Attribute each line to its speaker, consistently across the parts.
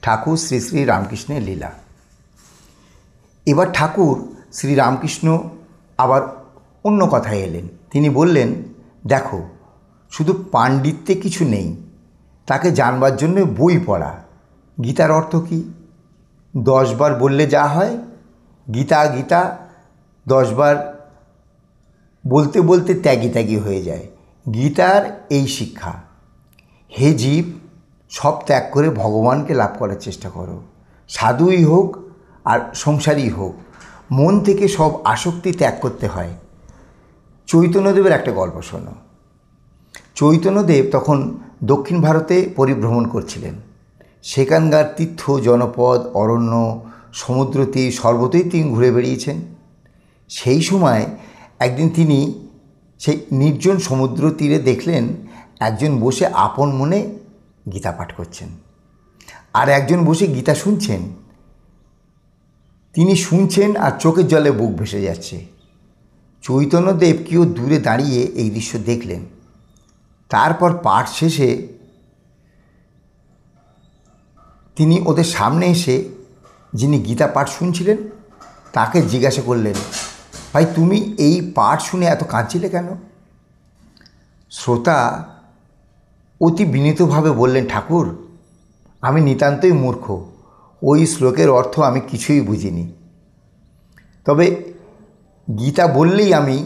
Speaker 1: ঠাকুর শ্রী শ্রী রামকৃষ্ণের লীলা। এবার ঠাকুর শ্রী রামকৃষ্ণ আবার অন্য কথায় এলেন। তিনি বললেন, দেখো, শুধু পাণ্ডিত্যে কিছু নেই, তাকে জানবার জন্য বই পড়া। গীতার অর্থ কী? 10 বার বললে যা হয়, গীতা গীতা 10 বার বলতে বলতে ত্যাগী ত্যাগী হয়ে যায়। গীতার এই শিক্ষা, হে জীব, সব ত্যাগ করে ভগবানকে লাভ করার চেষ্টা করো। সাধুই হোক আর সংসারই হোক, মন থেকে সব আসক্তি ত্যাগ করতে হয়। চৈতন্যদেবের একটা গল্প শোনো। চৈতন্যদেব তখন দক্ষিণ ভারতে পরিভ্রমণ করছিলেন। সেখানকার তীর্থ, জনপদ, অরণ্য, সমুদ্র তীর সর্বত্রই তিনি ঘুরে বেড়িয়েছেন। সেই সময় একদিন তিনি সেই নির্জন সমুদ্র তীরে দেখলেন একজন বসে আপন মনে গীতা পাঠ করছেন, আর একজন বসে গীতা শুনছেন। তিনি শুনছেন আর চোখের জলে বুক ভেসে যাচ্ছে। চৈতন্যদেব কেউ দূরে দাঁড়িয়ে এই দৃশ্য দেখলেন। তারপর পাঠ শেষে তিনি ওদের সামনে এসে যিনি গীতা পাঠ শুনছিলেন তাকে জিজ্ঞাসা করলেন, ভাই, তুমি এই পাঠ শুনে এত কাঁদছিলে কেন? শ্রোতা অতি বিনীতভাবে বললেন, ঠাকুর, আমি নিতান্তই মূর্খ, ওই শ্লোকের অর্থ আমি কিছুই বুঝিনি। তবে গীতা বললেই আমি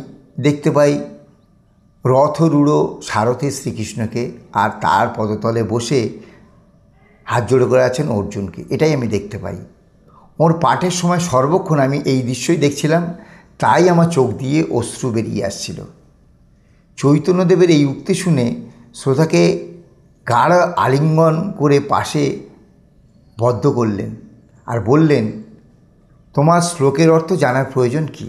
Speaker 1: দেখতে পাই রথরূঢ় সারথি শ্রীকৃষ্ণকে, আর তার পদতলে বসে হাত জোড়ে করে আছেন অর্জুনকে। এটাই আমি দেখতে পাই। ওর পাঠের সময় সর্বক্ষণ আমি এই দৃশ্যই দেখছিলাম, তাই আমার চোখ দিয়ে অশ্রু বেরিয়ে আসছিল। চৈতন্যদেবের এই উক্তি শুনে শ্রোতাকে গাঢ় আলিঙ্গন করে পাশে বদ্ধ করলেন আর বললেন, তোমার শ্লোকের অর্থ জানার প্রয়োজন কী?